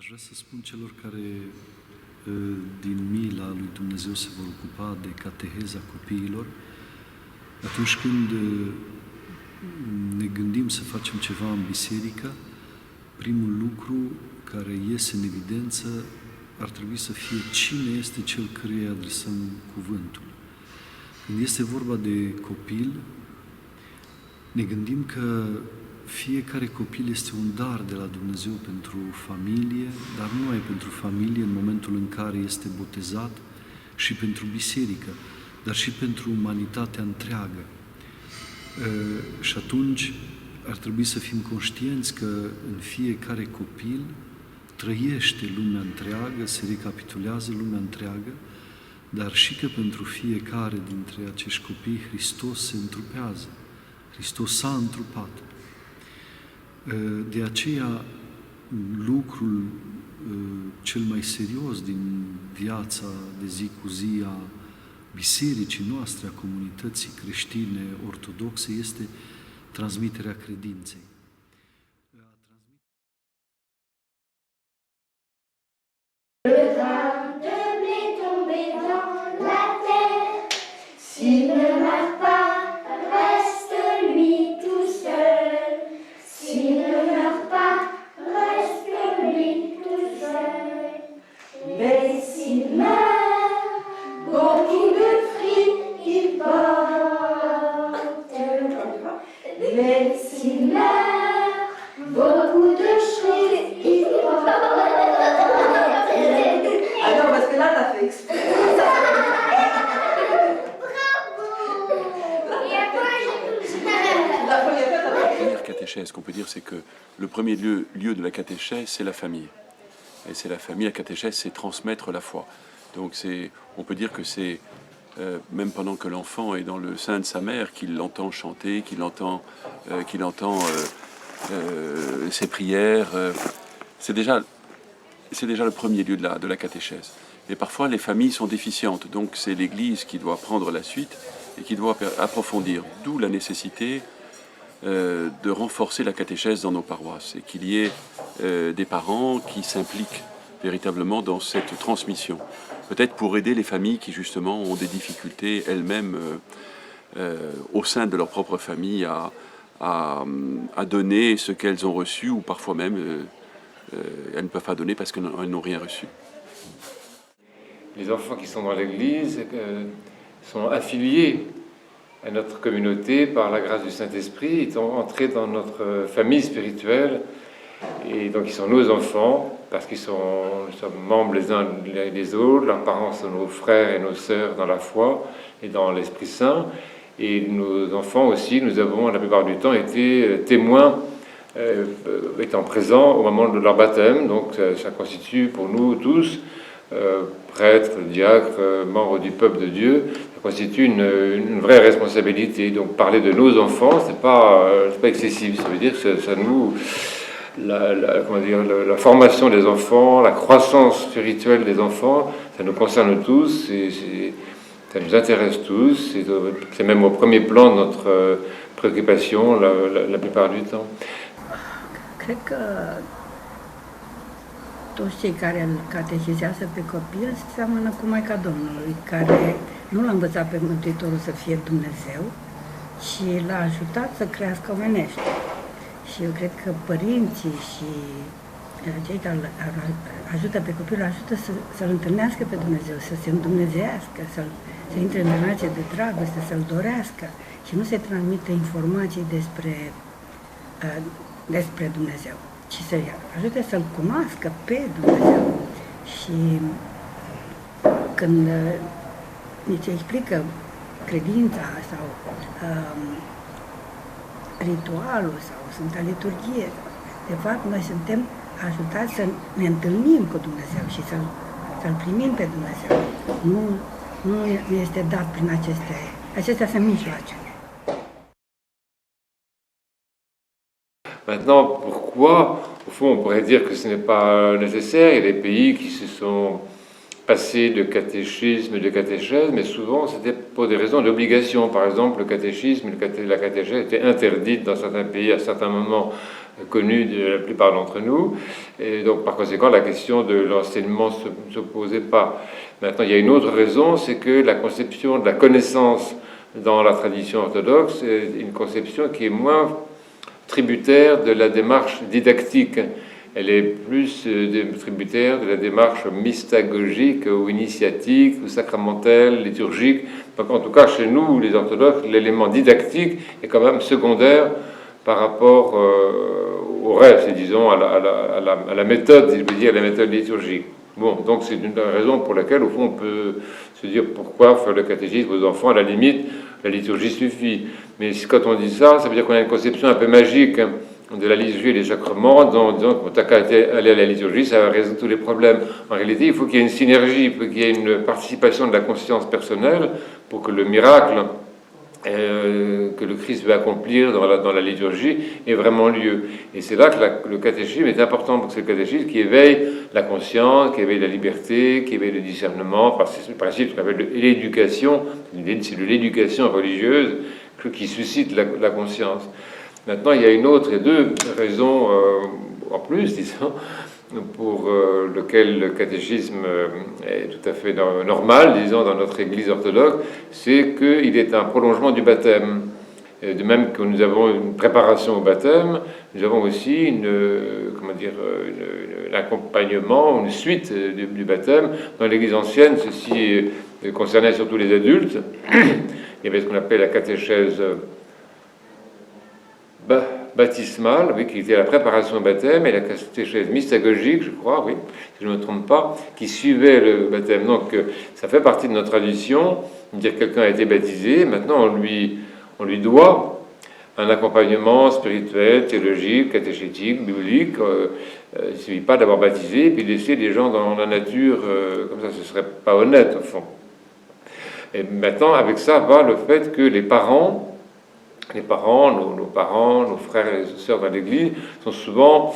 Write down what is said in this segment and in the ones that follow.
Aș vrea să spun celor care din mila lui Dumnezeu se vor ocupa de cateheza copiilor, atunci când ne gândim să facem ceva în biserică, primul lucru care iese în evidență ar trebui să fie cine este cel căruia îi adresăm cuvântul. Când este vorba de copil, ne gândim că fiecare copil este un dar de la Dumnezeu pentru familie, dar nu numai pentru familie în momentul în care este botezat, și pentru biserică, dar și pentru umanitatea întreagă. Și atunci ar trebui să fim conștienți că în fiecare copil trăiește lumea întreagă, se recapitulează lumea întreagă, dar și că pentru fiecare dintre acești copii Hristos se întrupează. Hristos s-a întrupat. De aceea, lucrul cel mai serios din viața de zi cu zi a bisericii noastre, a comunității creștine ortodoxe, este transmiterea credinței. Ce qu'on peut dire, c'est que le premier lieu de la catéchèse, c'est la famille. Et c'est la famille, la catéchèse, c'est transmettre la foi. Donc on peut dire que c'est, même pendant que l'enfant est dans le sein de sa mère, qu'il l'entend chanter, qu'il entend ses prières. C'est déjà le premier lieu de la catéchèse. Et parfois, les familles sont déficientes. Donc c'est l'Église qui doit prendre la suite et qui doit approfondir. D'où la nécessité de renforcer la catéchèse dans nos paroisses et qu'il y ait des parents qui s'impliquent véritablement dans cette transmission. Peut-être pour aider les familles qui justement ont des difficultés elles-mêmes au sein de leur propre famille à donner ce qu'elles ont reçu ou parfois même elles ne peuvent pas donner parce qu'elles n'ont rien reçu. Les enfants qui sont dans l'Église sont affiliés à notre communauté par la grâce du Saint-Esprit, ils sont entrés dans notre famille spirituelle et donc ils sont nos enfants parce nous sommes membres les uns des autres, leurs parents sont nos frères et nos sœurs dans la foi et dans l'Esprit Saint, et nos enfants aussi, nous avons la plupart du temps été témoins étant présents au moment de leur baptême, donc ça constitue pour nous tous, prêtres, diacres, membres du peuple de Dieu, constitue une vraie responsabilité. Donc parler de nos enfants, c'est pas excessif. Ça veut dire que ça nous... la formation des enfants, la croissance spirituelle des enfants, ça nous concerne tous, ça nous intéresse tous, c'est même au premier plan de notre préoccupation la plupart du temps. Cred că toți cei care îl catechizează pe copil seamănă cu Maica Domnului, care nu l-a învățat pe Mântuitorul să fie Dumnezeu, ci l-a ajutat să crească omenește. Și eu cred că părinții și cei care ajută pe copil, ajută să-L întâlnească pe Dumnezeu, să se îndumnezească, să intre în relație de dragoste, să-L dorească și nu se transmită informații despre Dumnezeu, ci să-i ajute să-L cunoască pe Dumnezeu. Și când ni se explică credința sau ritualul sau Sfânta Liturghie, de fapt noi suntem ajutați să ne întâlnim cu Dumnezeu și să-L primim pe Dumnezeu. Nu este dat prin acestea sunt mijloace. Maintenant, pourquoi, au fond, on pourrait dire que ce n'est pas nécessaire. Il y a des pays qui se sont passé de catéchisme et de catéchèse, mais souvent c'était pour des raisons d'obligation. Par exemple, le catéchisme et la catéchèse étaient interdites dans certains pays à certains moments connus de la plupart d'entre nous. Et donc, par conséquent, la question de l'enseignement ne se posait pas. Maintenant, il y a une autre raison, c'est que la conception de la connaissance dans la tradition orthodoxe est une conception qui est moins tributaire de la démarche didactique. Elle est plus tributaire de la démarche mystagogique ou initiatique ou sacramentelle, liturgique. Donc en tout cas, chez nous, les orthodoxes, l'élément didactique est quand même secondaire par rapport au reste, disons, à la méthode, si je peux dire, la méthode liturgique. Bon, donc c'est une raison pour laquelle, au fond, on peut se dire pourquoi faire le catéchisme aux enfants, à la limite, la liturgie suffit. Mais quand on dit ça, ça veut dire qu'on a une conception un peu magique de la liturgie et des sacrements, en disant que t'as qu'à aller à la liturgie, ça va résoudre tous les problèmes. En réalité, il faut qu'il y ait une synergie, il faut qu'il y ait une participation de la conscience personnelle pour que le miracle que le Christ veut accomplir dans la liturgie ait vraiment lieu. Et c'est là que le catéchisme est important, parce que c'est le catéchisme qui éveille la conscience, qui éveille la liberté, qui éveille le discernement, par ce principe qu'on appelle l'éducation, c'est de l'éducation religieuse qui suscite la conscience. Maintenant, il y a une autre et deux raisons en plus, disons, pour lequel le catéchisme est tout à fait normal, disons, dans notre Église orthodoxe, c'est qu'il est un prolongement du baptême. Et de même que nous avons une préparation au baptême, nous avons aussi un accompagnement, une suite du baptême. Dans l'Église ancienne, ceci concernait surtout les adultes. Il y avait ce qu'on appelle la catéchèse baptismale, oui, qui était la préparation au baptême, et la catéchèse mystagogique, je crois, oui, si je ne me trompe pas, qui suivait le baptême. Donc, ça fait partie de notre tradition, dire que quelqu'un a été baptisé, maintenant on lui doit un accompagnement spirituel, théologique, catéchétique, biblique. Il ne suffit pas d'avoir baptisé et puis laisser les gens dans la nature, comme ça, ce ne serait pas honnête, au fond. Et maintenant, avec ça va le fait que les parents, nos parents, nos frères et sœurs dans l'Église sont souvent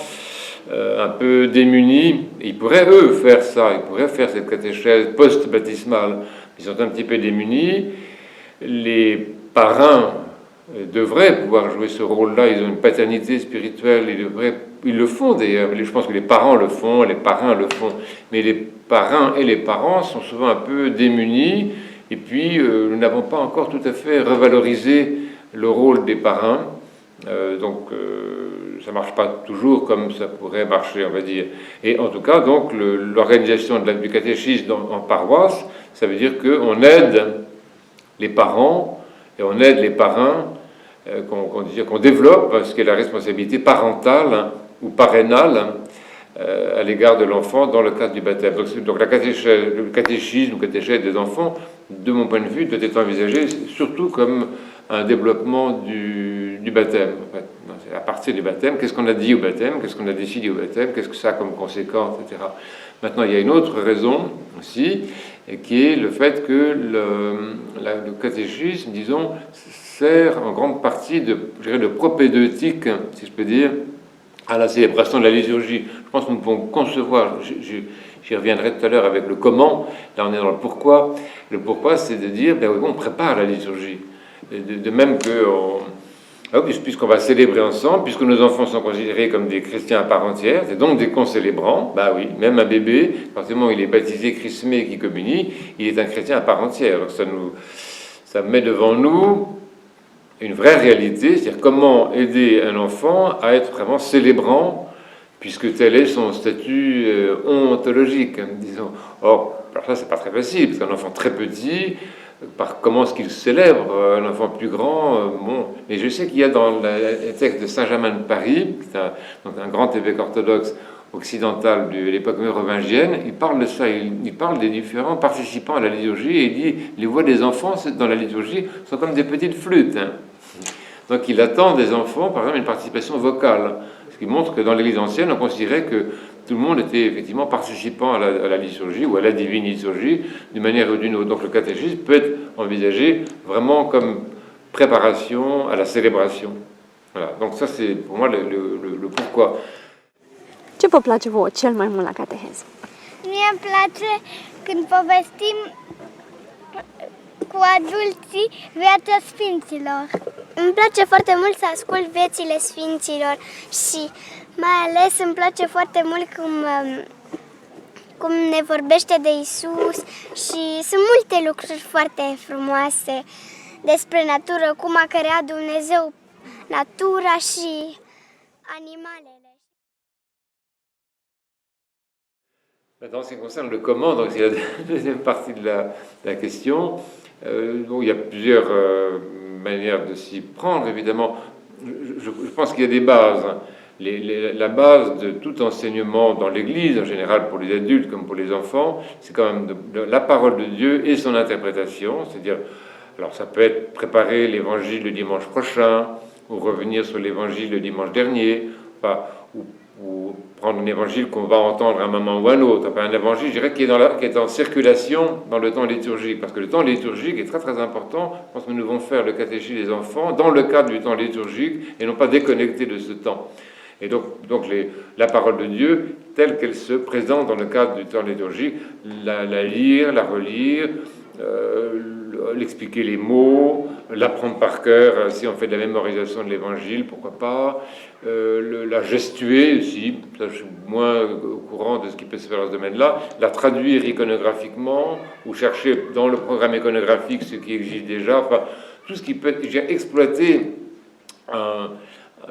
un peu démunis. Et ils pourraient, eux, faire ça. Ils pourraient faire cette catéchèse post-baptismale. Ils sont un petit peu démunis. Les parrains devraient pouvoir jouer ce rôle-là. Ils ont une paternité spirituelle. Ils le font d'ailleurs. Je pense que les parents le font, les parrains le font. Mais les parrains et les parents sont souvent un peu démunis. Et puis, nous n'avons pas encore tout à fait revalorisé le rôle des parrains, donc ça marche pas toujours comme ça pourrait marcher, on va dire. Et en tout cas, donc l'organisation du catéchisme en paroisse, ça veut dire qu'on aide les parents et on aide les parrains, qu'on développe ce qu'est la responsabilité parentale ou parrainale à l'égard de l'enfant dans le cadre du baptême. Donc le catéchisme ou catéchèse des enfants, de mon point de vue, doit être envisagé surtout comme un développement du baptême. En fait, à partir du baptême, qu'est-ce qu'on a dit au baptême, qu'est-ce qu'on a décidé au baptême, qu'est-ce que ça a comme conséquence, etc. Maintenant, il y a une autre raison aussi, qui est le fait que le catéchisme, disons, sert en grande partie de propédeutique, si je peux dire, à la célébration de la liturgie. Je pense que nous pouvons concevoir, j'y reviendrai tout à l'heure avec le comment, là on est dans le pourquoi. Le pourquoi, c'est de dire, ben oui, on prépare la liturgie. De même que, puisqu'on va célébrer ensemble, puisque nos enfants sont considérés comme des chrétiens à part entière, c'est donc des concélébrants, bah oui, même un bébé, à partir du moment où il est baptisé, chrismé, qui communie, il est un chrétien à part entière. Donc ça met devant nous une vraie réalité, c'est-à-dire comment aider un enfant à être vraiment célébrant, puisque tel est son statut ontologique, disons. Or, alors ça, c'est pas très facile, parce qu'un enfant très petit, comment est-ce qu'il célèbre un enfant plus grand, bon. Mais je sais qu'il y a dans le texte de Saint Germain de Paris, qui est un grand évêque orthodoxe occidental de l'époque mérovingienne, il parle de ça, il parle des différents participants à la liturgie, et il dit les voix des enfants dans la liturgie sont comme des petites flûtes. Hein. Donc il attend des enfants, par exemple, une participation vocale, ce qui montre que dans l'Église ancienne, on considérait que tout le monde était effectivement participant à la liturgie ou à la divine liturgie d'une manière ou d'une autre. Donc le catéchisme peut être envisagé vraiment comme préparation à la célébration. Voilà. Donc ça c'est pour moi le pourquoi. Ce vă place vouă cel mai mult la cateheză? Mie îmi place când povestim cu adulții viața sfinților. Îmi place foarte mult să ascult viețile sfinților și mai ales îmi place foarte mult cum ne vorbește de Isus și sunt multe lucruri foarte frumoase despre natură, cum a creat Dumnezeu natura și animalele. Maintenant, en ce qui concerne le comment, donc c'est la deuxième partie de la question. Bon, il y a plusieurs manières de s'y prendre, évidemment. Je pense qu'il y a des bases. La base de tout enseignement dans l'Église, en général pour les adultes comme pour les enfants, c'est quand même la parole de Dieu et son interprétation. C'est-à-dire, alors ça peut être préparer l'Évangile le dimanche prochain, ou revenir sur l'Évangile le dimanche dernier, ou prendre un évangile qu'on va entendre à un moment ou à un autre, enfin un évangile, je dirais, qui est en circulation dans le temps liturgique, parce que le temps liturgique est très très important. Je pense que nous devons faire le catéchisme des enfants dans le cadre du temps liturgique et non pas déconnecté de ce temps. Et donc la parole de Dieu, telle qu'elle se présente dans le cadre du temps liturgique, la lire, la relire, l'expliquer les mots, l'apprendre par cœur, si on fait de la mémorisation de l'évangile, pourquoi pas, la gestuer aussi, ça, je suis moins au courant de ce qui peut se faire dans ce domaine-là, la traduire iconographiquement, ou chercher dans le programme iconographique ce qui existe déjà, enfin, tout ce qui peut exploiter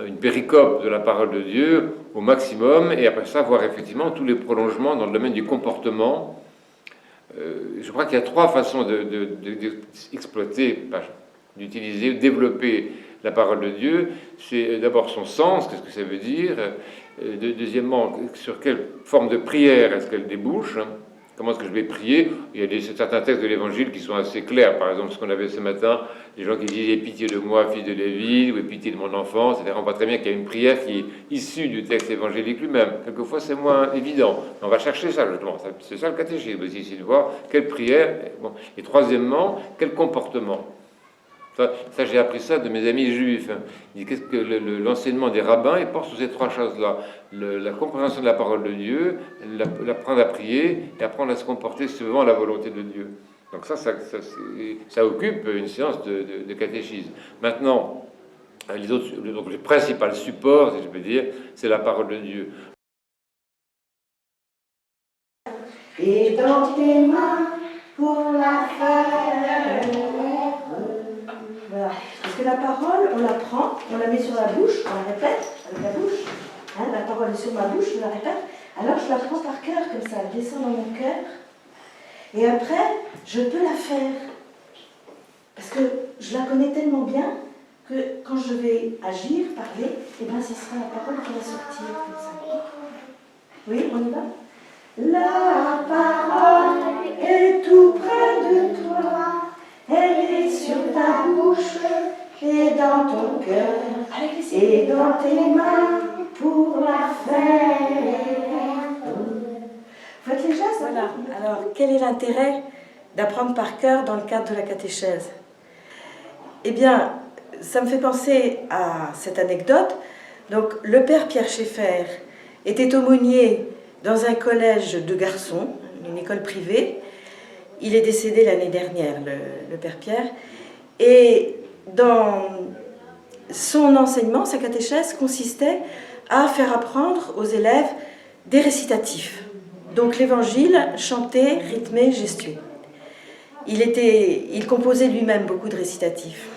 une péricope de la parole de Dieu au maximum, et après ça, voir effectivement tous les prolongements dans le domaine du comportement. Je crois qu'il y a trois façons d'exploiter, d'utiliser, de développer la parole de Dieu. C'est d'abord son sens, qu'est-ce que ça veut dire. Deuxièmement, sur quelle forme de prière est-ce qu'elle débouche. Comment est-ce que je vais prier? Il y a certains textes de l'Évangile qui sont assez clairs. Par exemple, ce qu'on avait ce matin, les gens qui disent « Aie pitié de moi, fils de Lévi » ou « Aie pitié de mon enfant », c'est-à-dire on voit très bien qu'il y a une prière qui est issue du texte évangélique lui-même. Quelquefois, c'est moins évident. On va chercher ça, justement. C'est ça le catéchisme aussi, c'est de voir quelle prière. Bon. Et troisièmement, quel comportement. Ça, j'ai appris ça de mes amis juifs. Ils disent qu'est-ce que l'enseignement des rabbins, il porte sur ces trois choses-là. La compréhension de la parole de Dieu, l'apprendre à prier et apprendre à se comporter suivant la volonté de Dieu. Donc ça occupe une séance de catéchisme. Maintenant, le principal support, si je peux dire, c'est la parole de Dieu. Et dans tes mains pour la faire. Voilà. Parce que la parole, on la prend, on la met sur la bouche, on la répète avec la bouche. Hein, la parole est sur ma bouche, je la répète. Alors je la prends par cœur comme ça, elle descend dans mon cœur. Et après, je peux la faire. Parce que je la connais tellement bien que quand je vais agir, parler, eh bien ce sera la parole qui va sortir comme ça. Oui, on y va? La parole est tout près de toi. Elle est sur ta bouche et dans ton cœur et dans tes mains pour la faire. Faites les gestes. Voilà. Alors, quel est l'intérêt d'apprendre par cœur dans le cadre de la catéchèse? Eh bien, ça me fait penser à cette anecdote. Donc, le père Pierre Schaeffer était aumônier dans un collège de garçons, une école privée. Il est décédé l'année dernière, le père Pierre. Et dans son enseignement, sa catéchèse consistait à faire apprendre aux élèves des récitatifs. Donc l'évangile chanté, rythmé, gestué. Il composait lui-même beaucoup de récitatifs.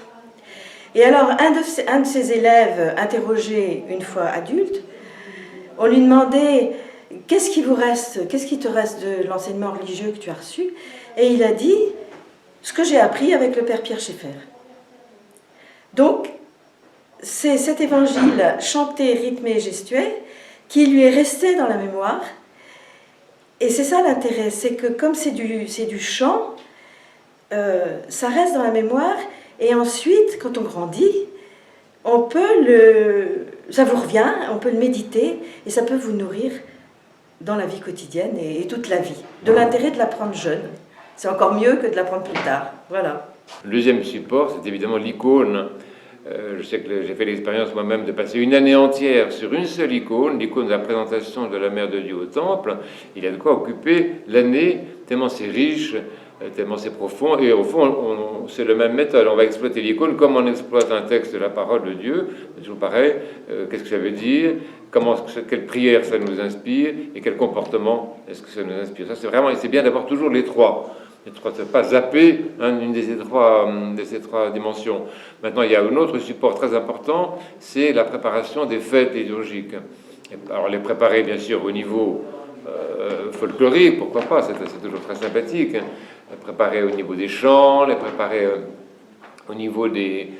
Et alors, un de ses élèves, interrogé une fois adulte, on lui demandait « Qu'est-ce qui te reste de l'enseignement religieux que tu as reçu ?» Et il a dit « Ce que j'ai appris avec le père Pierre Schaeffer. » Donc, c'est cet évangile chanté, rythmé, gestué qui lui est resté dans la mémoire. Et c'est ça l'intérêt, c'est que comme c'est du chant, ça reste dans la mémoire. Et ensuite, quand on grandit, ça vous revient, on peut le méditer et ça peut vous nourrir dans la vie quotidienne et toute la vie. De l'intérêt de l'apprendre jeune. C'est encore mieux que de l'apprendre plus tard. Voilà. Le deuxième support, c'est évidemment l'icône. Je sais que j'ai fait l'expérience moi-même de passer une année entière sur une seule icône, l'icône de la présentation de la Mère de Dieu au Temple. Il y a de quoi occuper l'année, tellement c'est riche, tellement c'est profond. Et au fond, c'est la même méthode. On va exploiter l'icône comme on exploite un texte de la parole de Dieu. C'est toujours pareil. Qu'est-ce que ça veut dire? Quelle prière ça nous inspire? Et quel comportement est-ce que ça nous inspire? Ça, c'est bien d'avoir toujours les trois. Ne pas zapper une de ces trois dimensions. Maintenant, il y a un autre support très important, c'est la préparation des fêtes liturgiques. Alors, les préparer, bien sûr, au niveau folklorique, pourquoi pas, c'est toujours très sympathique. Les préparer au niveau des chants, les préparer au niveau des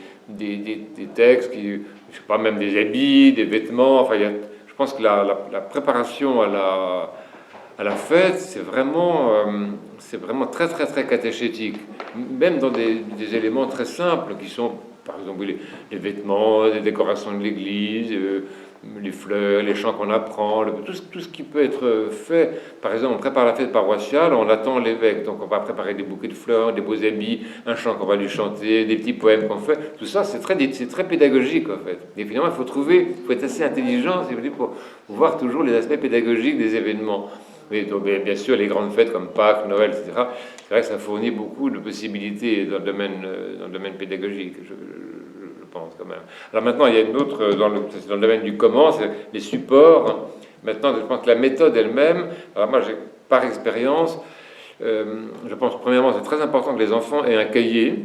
textes, je sais pas, même des habits, des vêtements. Enfin, je pense que la préparation à la fête, c'est vraiment très, très, très catéchétique. Même dans des éléments très simples qui sont, par exemple, les vêtements, les décorations de l'église, les fleurs, les chants qu'on apprend, tout ce qui peut être fait. Par exemple, on prépare la fête paroissiale, on attend l'évêque, donc on va préparer des bouquets de fleurs, des beaux habits, un chant qu'on va lui chanter, des petits poèmes qu'on fait. Tout ça, c'est très pédagogique, en fait. Et finalement, il faut être assez intelligent, si vous voulez, pour voir toujours les aspects pédagogiques des événements. Mais donc, bien sûr, les grandes fêtes comme Pâques, Noël, etc., c'est vrai que ça fournit beaucoup de possibilités dans le domaine pédagogique, je pense quand même. Alors maintenant, il y a une autre, dans le domaine du comment, c'est les supports. Maintenant, je pense que la méthode elle-même, alors moi, par expérience, je pense premièrement, c'est très important que les enfants aient un cahier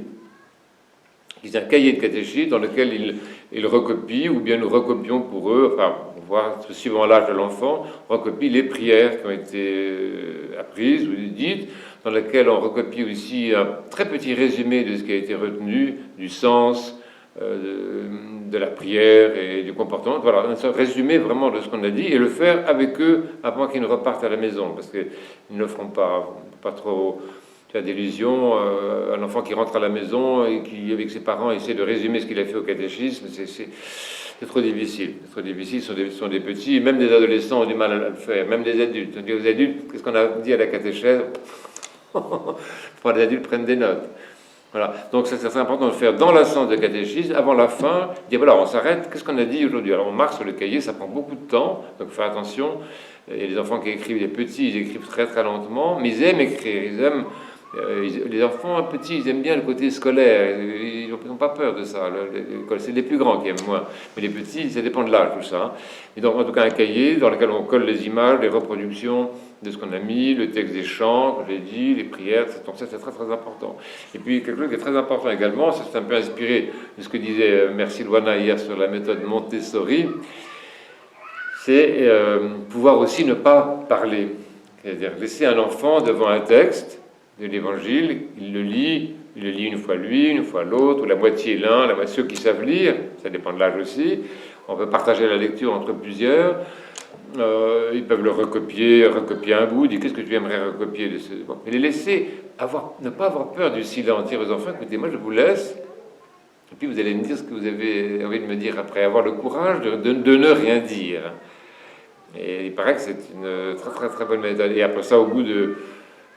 de catéchisme dans lequel ils recopient, ou bien nous recopions pour eux, enfin, voir, suivant l'âge de l'enfant, on recopie les prières qui ont été apprises ou dites, dans lesquelles on recopie aussi un très petit résumé de ce qui a été retenu, du sens de la prière et du comportement. Voilà, un résumé vraiment de ce qu'on a dit, et le faire avec eux avant qu'ils ne repartent à la maison, parce qu'ils ne feront pas trop... Il y a d'illusions, un enfant qui rentre à la maison et qui, avec ses parents, essaie de résumer ce qu'il a fait au catéchisme, c'est trop difficile. C'est trop difficile, ce sont des petits, même des adolescents ont du mal à le faire, même des adultes. On dit aux adultes, qu'est-ce qu'on a dit à la catéchèse? Les adultes prennent des notes. Voilà. Donc c'est très important de le faire dans la séance de catéchisme, avant la fin, dire voilà, on s'arrête, qu'est-ce qu'on a dit aujourd'hui? Alors on marque sur le cahier, ça prend beaucoup de temps, donc faire attention. Et les enfants qui écrivent, les petits, ils écrivent très très lentement, mais ils aiment écrire, ils aiment... les enfants petits, ils aiment bien le côté scolaire, ils n'ont pas peur de ça. L'école, c'est les plus grands qui aiment moins, mais les petits, ça dépend de l'âge, tout ça. Et donc, en tout cas, un cahier dans lequel on colle les images, les reproductions de ce qu'on a mis, le texte des chants, comme j'ai dit, les prières, donc ça, c'est très très important. Et puis, quelque chose qui est très important également, ça c'est un peu inspiré de ce que disait Mère Sylvana hier sur la méthode Montessori, c'est pouvoir aussi ne pas parler. C'est-à-dire laisser un enfant devant un texte de l'Évangile, il le lit une fois lui, une fois l'autre, ou la moitié l'un, ceux qui savent lire, ça dépend de l'âge aussi. On peut partager la lecture entre plusieurs. Ils peuvent le recopier un bout, dire qu'est-ce que tu aimerais recopier de ce... Bon, mais les laisser ne pas avoir peur du silence, dire aux enfants, écoutez, moi je vous laisse, et puis vous allez me dire ce que vous avez envie de me dire après, avoir le courage de ne rien dire. Et il paraît que c'est une très très très bonne méthode. Et après ça, au bout de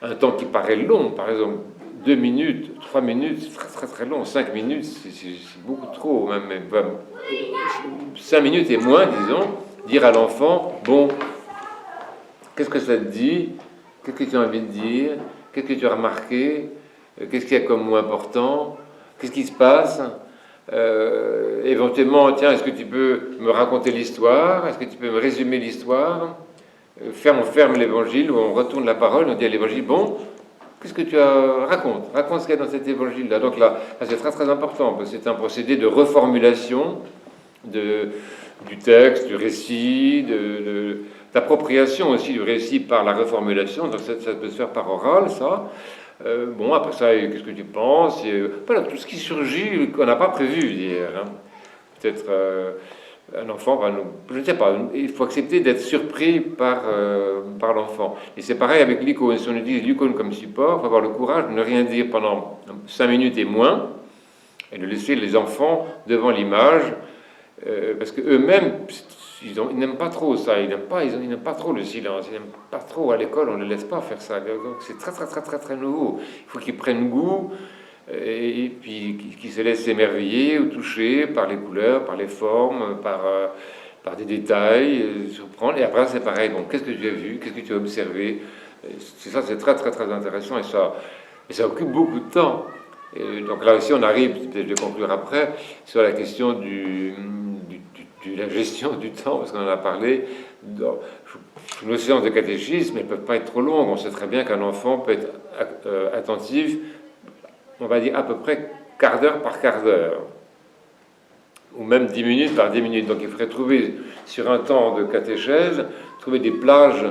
un temps qui paraît long, par exemple 2 minutes, 3 minutes, c'est très très très long, 5 minutes, c'est beaucoup trop, même 5 minutes et moins, disons, dire à l'enfant, bon, qu'est-ce que ça te dit? Qu'est-ce que tu as envie de dire? Qu'est-ce que tu as remarqué? Qu'est-ce qu'il y a comme mot important? Qu'est-ce qui se passe? Éventuellement, tiens, est-ce que tu peux me raconter l'histoire? Est-ce que tu peux me résumer l'histoire? On ferme l'évangile, ou on retourne la parole, on dit à l'évangile, bon, qu'est-ce que tu as... Raconte ce qu'il y a dans cet évangile-là. Donc là, c'est très très important, parce que c'est un procédé de reformulation du texte, du récit, d'appropriation aussi du récit par la reformulation. Donc ça peut se faire par oral, ça. Bon, après ça, qu'est-ce que tu penses? Voilà, tout ce qui surgit, qu'on n'a pas prévu hier. Hein. Peut-être... un enfant, je ne sais pas, il faut accepter d'être surpris par l'enfant. Et c'est pareil avec l'icône. Si on utilise l'icône comme support, il faut avoir le courage de ne rien dire pendant 5 minutes et moins, et de laisser les enfants devant l'image, parce qu'eux-mêmes, ils n'aiment pas trop ça, ils n'aiment pas trop le silence, ils n'aiment pas trop à l'école, on ne les laisse pas faire ça. Donc c'est très très très très très nouveau. Il faut qu'ils prennent goût et puis qui se laisse émerveiller ou toucher par les couleurs, par les formes, par des détails, surprendre. Et après, c'est pareil. Donc, qu'est-ce que tu as vu? Qu'est-ce que tu as observé? C'est ça, c'est très, très, très intéressant, et ça occupe beaucoup de temps. Et donc là aussi, on arrive, peut-être je vais conclure après, sur la question de la gestion du temps, parce qu'on en a parlé. Nos séances de catéchisme, elles ne peuvent pas être trop longues. On sait très bien qu'un enfant peut être attentif, on va dire à peu près quart d'heure par quart d'heure, ou même 10 minutes par 10 minutes. Donc il faudrait trouver, sur un temps de catéchèse, trouver des plages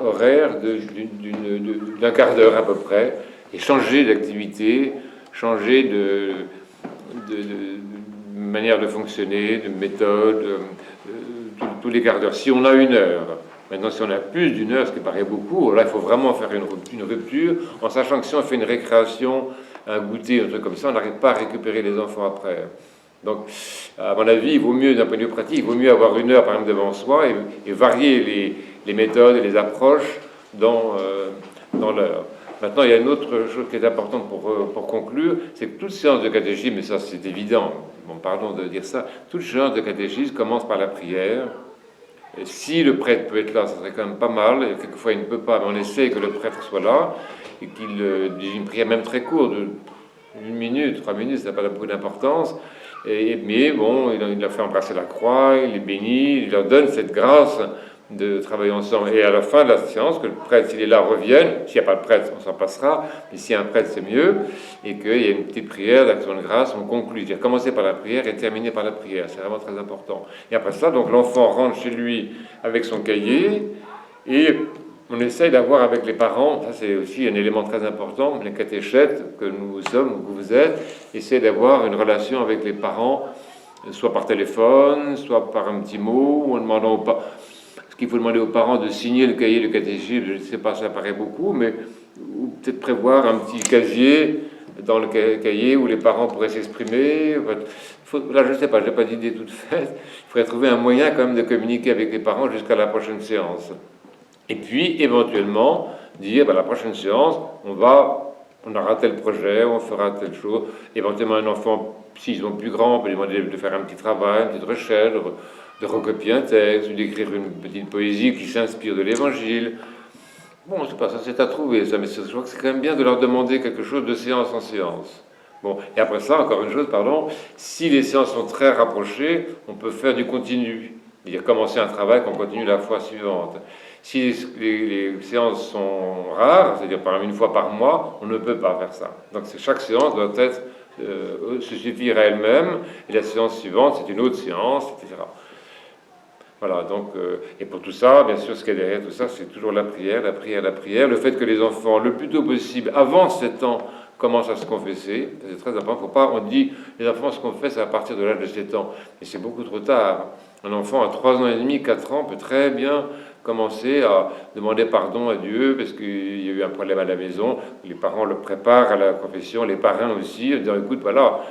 horaires d'un quart d'heure à peu près, et changer d'activité, changer de manière de fonctionner, de méthode, tous les quarts d'heure. Si on a 1 heure, maintenant si on a plus d'1 heure, ce qui paraît beaucoup, là il faut vraiment faire une rupture, en sachant que si on fait une récréation, un goûter, un truc comme ça, on n'arrive pas à récupérer les enfants après. Donc, à mon avis, il vaut mieux, d'un point de vue pratique, il vaut mieux avoir 1 heure, par exemple, devant soi et varier les méthodes et les approches dans l'heure. Maintenant, il y a une autre chose qui est importante pour conclure, c'est que toute séance de catéchisme, et ça c'est évident, bon, pardon de dire ça, toute séance de catéchisme commence par la prière. Et si le prêtre peut être là, ça serait quand même pas mal. Et quelquefois, il ne peut pas, mais on essaie que le prêtre soit là et qu'il dise une prière même très courte, de 1 minute, 3 minutes, ça n'a pas beaucoup d'importance. Mais bon, il leur fait embrasser la croix, il les bénit, il leur donne cette grâce de travailler ensemble. Et à la fin de la séance, que le prêtre, s'il est là, revienne. S'il n'y a pas de prêtre, on s'en passera. Mais s'il y a un prêtre, c'est mieux. Et qu'il y ait une petite prière d'action de grâce, on conclut. C'est-à-dire commencer par la prière et terminer par la prière. C'est vraiment très important. Et après ça, donc l'enfant rentre chez lui avec son cahier et on essaye d'avoir avec les parents, ça c'est aussi un élément très important, les catéchètes que nous sommes ou que vous êtes, essayez d'avoir une relation avec les parents, soit par téléphone, soit par un petit mot, ou en demandant aux parents. Parce qu'il faut demander aux parents de signer le cahier de catéchisme, je ne sais pas, ça paraît beaucoup, mais ou peut-être prévoir un petit casier dans le cahier où les parents pourraient s'exprimer. Là, je ne sais pas, je n'ai pas d'idée toute faite. Il faudrait trouver un moyen quand même de communiquer avec les parents jusqu'à la prochaine séance. Et puis, éventuellement, dire, la prochaine séance, on aura tel projet, on fera telle chose. Éventuellement, un enfant, s'ils sont plus grands, on peut lui demander de faire un petit travail, une petite recherche, de recopier un texte, ou d'écrire une petite poésie qui s'inspire de l'Évangile. Bon, je sais pas, ça c'est à trouver, ça, mais je crois que c'est quand même bien de leur demander quelque chose de séance en séance. Bon, et après ça, encore une chose, si les séances sont très rapprochées, on peut faire du continu, c'est-à-dire commencer un travail qu'on continue la fois suivante. Si les séances sont rares, c'est-à-dire par exemple 1 fois par mois, on ne peut pas faire ça. Donc chaque séance doit se suffire à elle-même, et la séance suivante, c'est une autre séance, etc. Voilà, donc, et pour tout ça, bien sûr, ce qu'il y a derrière tout ça, c'est toujours la prière. Le fait que les enfants, le plus tôt possible, avant 7 ans, commencent à se confesser, c'est très important. On dit, les enfants se confessent à partir de l'âge de 7 ans, mais c'est beaucoup trop tard. Un enfant à 3 ans et demi, 4 ans, peut très bien commencer à demander pardon à Dieu parce qu'il y a eu un problème à la maison. Les parents le préparent à la confession, les parrains aussi, en disant, écoute, voilà,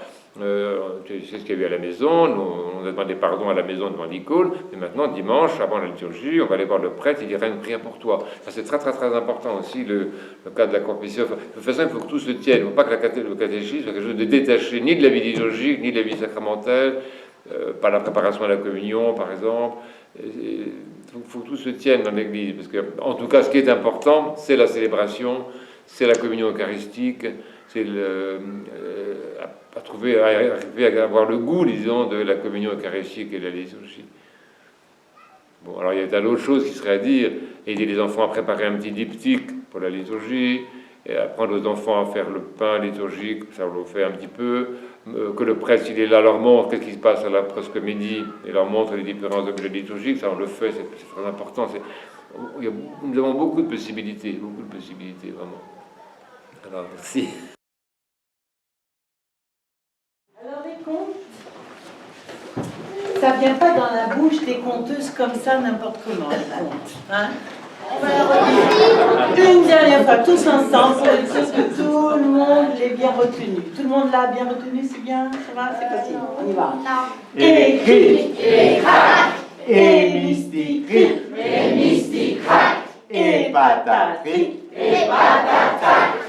tu sais ce qu'il y a eu à la maison, on a demandé pardon à la maison devant l'icône, mais maintenant, dimanche, avant la liturgie, on va aller voir le prêtre, il dira une prière pour toi. Ça, c'est très, très, très important aussi, le cas de la confession. De toute façon, il faut que tout se tienne. Il ne faut pas que le catéchisme soit quelque chose de détaché, ni de la vie liturgique, ni de la vie sacramentelle, pas la préparation à la communion, par exemple. Il faut que tout se tienne dans l'Église, parce que, en tout cas, ce qui est important, c'est la célébration, c'est la communion eucharistique, c'est arriver à avoir le goût, disons, de la communion eucharistique et de la liturgie. Bon, alors il y a d'autres choses qui seraient à dire, aider les enfants à préparer un petit diptyque pour la liturgie, et apprendre aux enfants à faire le pain liturgique, ça on le fait un petit peu, que le prêtre, s'il est là, leur montre qu'est-ce qui se passe à la proscomédie, et leur montre les différents objets liturgiques, ça on le fait, c'est très important. Nous avons beaucoup de possibilités, vraiment. Alors, merci. Alors les contes, ça vient pas dans la bouche des conteuses comme ça, n'importe comment, les contes. Hein? Une dernière fois, tous ensemble, pour être sûr que tout le monde l'ait bien retenu. Tout le monde l'a bien retenu, c'est bien? Ça va? C'est facile, on y va. Et cri, et crac, et mystique, et mystique, crac, et patatri, et patatac.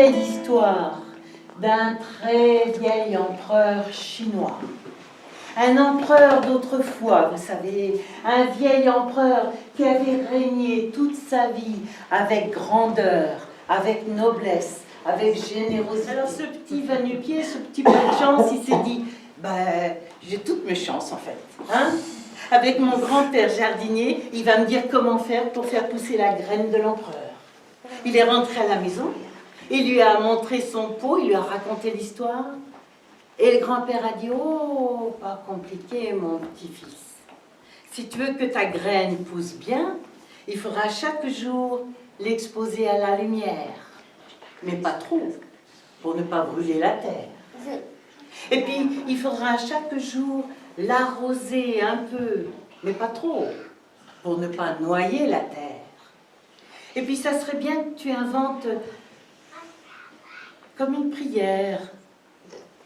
c'est l'histoire d'un très vieil empereur chinois. Un empereur d'autrefois, vous savez, un vieil empereur qui avait régné toute sa vie avec grandeur, avec noblesse, avec générosité. Alors ce petit va-nu-pied, ce petit peu de chance, il s'est dit, j'ai toutes mes chances en fait. Hein? Avec mon grand-père jardinier, il va me dire comment faire pour faire pousser la graine de l'empereur. Il est rentré à la maison, il lui a montré son pot, il lui a raconté l'histoire. Et le grand-père a dit, oh, pas compliqué mon petit-fils. Si tu veux que ta graine pousse bien, il faudra chaque jour l'exposer à la lumière. Mais pas trop, pour ne pas brûler la terre. Et puis, il faudra chaque jour l'arroser un peu, mais pas trop, pour ne pas noyer la terre. Et puis, ça serait bien que tu inventes comme une prière,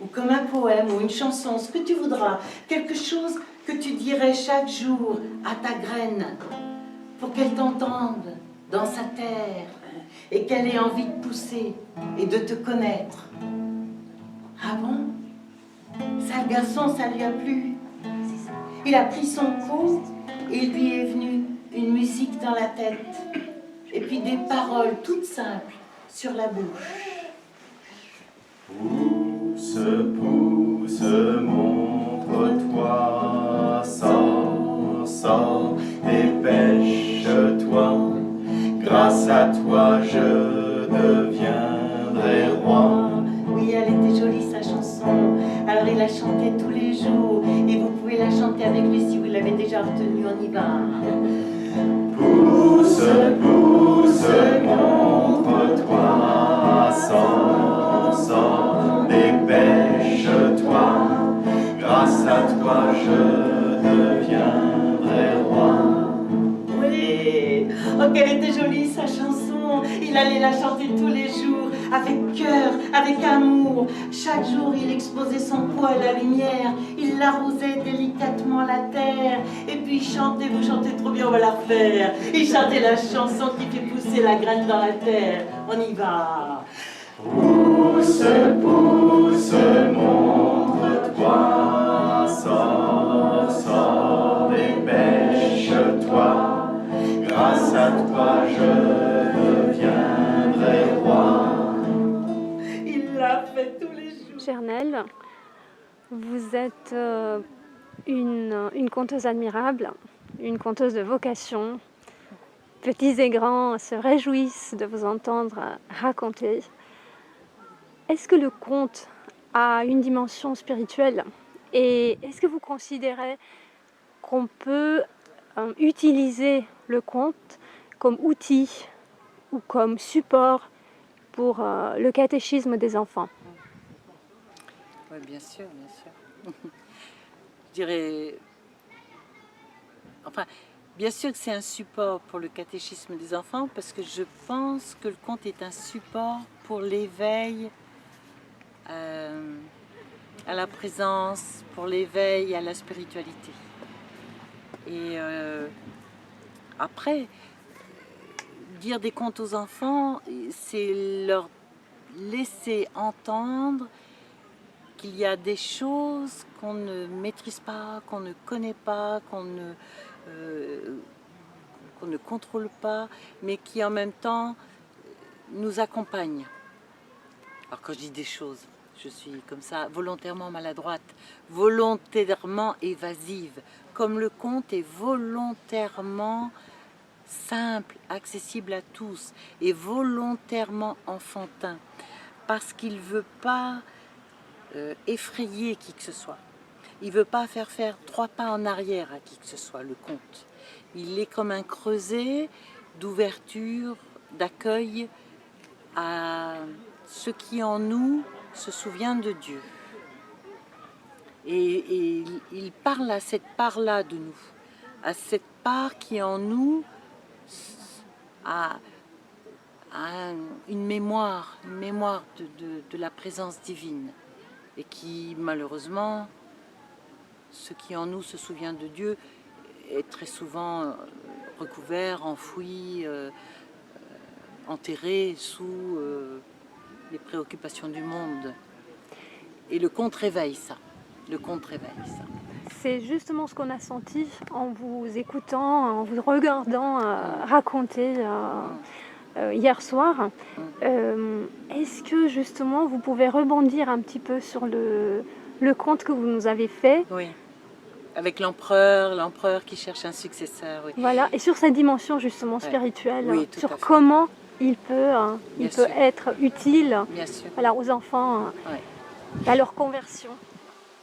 ou comme un poème, ou une chanson, ce que tu voudras, quelque chose que tu dirais chaque jour à ta graine, pour qu'elle t'entende dans sa terre, et qu'elle ait envie de pousser et de te connaître. Ah bon? Ça, le garçon, ça lui a plu. Il a pris son pot et il lui est venu une musique dans la tête. Et puis des paroles toutes simples sur la bouche. Pousse, pousse, montre-toi, sors, dépêche-toi. Grâce à toi, je deviendrai roi. Oui, elle était jolie sa chanson. Alors il la chantait tous les jours. Et vous pouvez la chanter avec lui si vous l'avez déjà retenue. On y va. Pousse, pousse, montre-toi, sors, dépêche-toi. Grâce à toi, je deviendrai roi. Oui, oh qu'elle était jolie sa chanson. Il allait la chanter tous les jours, avec cœur, avec amour. Chaque jour, il exposait son pot à la lumière. Il l'arrosait délicatement la terre. Et puis il chantait, vous chantez trop bien, on va la refaire. Il chantait la chanson qui fait pousser la graine dans la terre. On y va. Pousse, pousse, montre-toi, sors, dépêche-toi. Grâce à toi, je deviendrai roi. Il l'a fait tous les jours. Gernelle, vous êtes une conteuse admirable, une conteuse de vocation. Petits et grands se réjouissent de vous entendre raconter. Est-ce que le conte a une dimension spirituelle? Et est-ce que vous considérez qu'on peut utiliser le conte comme outil ou comme support pour le catéchisme des enfants? Oui, bien sûr, bien sûr. Je dirais... Enfin, bien sûr que c'est un support pour le catéchisme des enfants parce que je pense que le conte est un support pour l'éveil à la présence, pour l'éveil à la spiritualité. Et après, dire des contes aux enfants, c'est leur laisser entendre qu'il y a des choses qu'on ne maîtrise pas, qu'on ne connaît pas, qu'on ne contrôle pas, mais qui en même temps nous accompagnent. Alors quand je dis des choses, je suis comme ça, volontairement maladroite, volontairement évasive, comme le conte est volontairement simple, accessible à tous, et volontairement enfantin, parce qu'il ne veut pas effrayer qui que ce soit. Il ne veut pas faire 3 pas en arrière à qui que ce soit, le conte. Il est comme un creuset d'ouverture, d'accueil à ce qui en nous se souvient de Dieu. Et il parle à cette part-là de nous, à cette part qui en nous a une mémoire de la présence divine. Et qui, malheureusement, ce qui en nous se souvient de Dieu est très souvent recouvert, enfoui, enterré sous les préoccupations du monde. Et le conte réveille ça. Le conte réveille ça. C'est justement ce qu'on a senti en vous écoutant, en vous regardant raconter hier soir. Est-ce que justement vous pouvez rebondir un petit peu sur le conte que vous nous avez fait? Oui. Avec l'empereur qui cherche un successeur. Oui. Voilà, et sur cette dimension justement spirituelle, Oui, tout à sur fait. comment il peut sûr. être utile Bien sûr. voilà, aux enfants à leur conversion.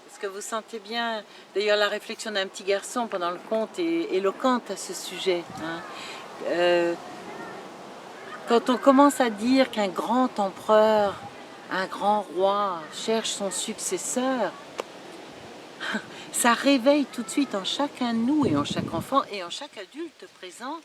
Est-ce que vous sentez bien, d'ailleurs la réflexion d'un petit garçon pendant le conte est éloquente à ce sujet. Hein. Quand on commence à dire qu'un grand empereur, un grand roi cherche son successeur, ça réveille tout de suite en chacun de nous et en chaque enfant et en chaque adulte présent.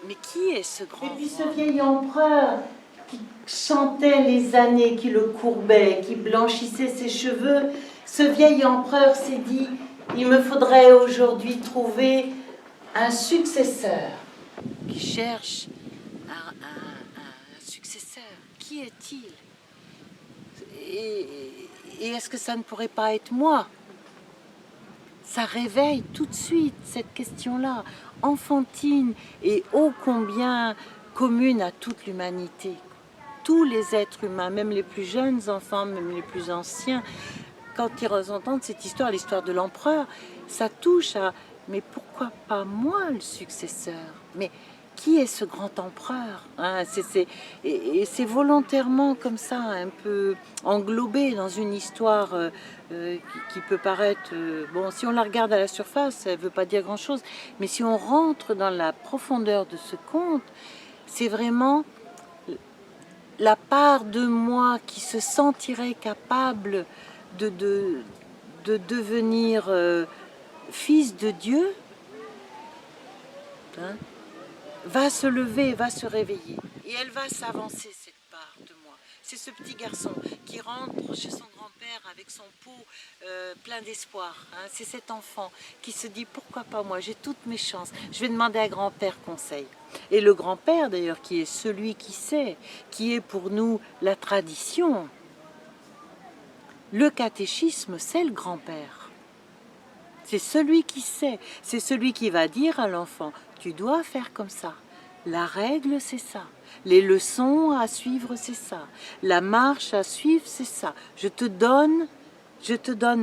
Mais qui est ce grand roi ? Et puis ce vieil empereur qui chantait les années, qui le courbait, qui blanchissait ses cheveux, ce vieil empereur s'est dit, il me faudrait aujourd'hui trouver un successeur. qui cherche un successeur. Qui est-il ? Et est-ce que ça ne pourrait pas être moi ? Ça réveille tout de suite cette question-là, enfantine et ô combien commune à toute l'humanité. Tous les êtres humains, même les plus jeunes enfants, même les plus anciens, quand ils entendent cette histoire, l'histoire de l'empereur, ça touche à « mais pourquoi pas moi le successeur ?» Mais qui est ce grand empereur, hein, et c'est volontairement comme ça, un peu englobé dans une histoire qui peut paraître... bon, si on la regarde à la surface, elle ne veut pas dire grand-chose, mais si on rentre dans la profondeur de ce conte, c'est vraiment la part de moi qui se sentirait capable de devenir fils de Dieu, hein, va se lever, va se réveiller. Et elle va s'avancer, cette part de moi. C'est ce petit garçon qui rentre chez son grand-père avec son pot plein d'espoir. Hein. C'est cet enfant qui se dit, pourquoi pas moi, j'ai toutes mes chances. Je vais demander à grand-père conseil. Et le grand-père, d'ailleurs, qui est celui qui sait, qui est pour nous la tradition. Le catéchisme, c'est le grand-père. C'est celui qui sait. C'est celui qui va dire à l'enfant, tu dois faire comme ça. La règle, c'est ça. Les leçons à suivre, c'est ça. La marche à suivre, c'est ça. Je te donne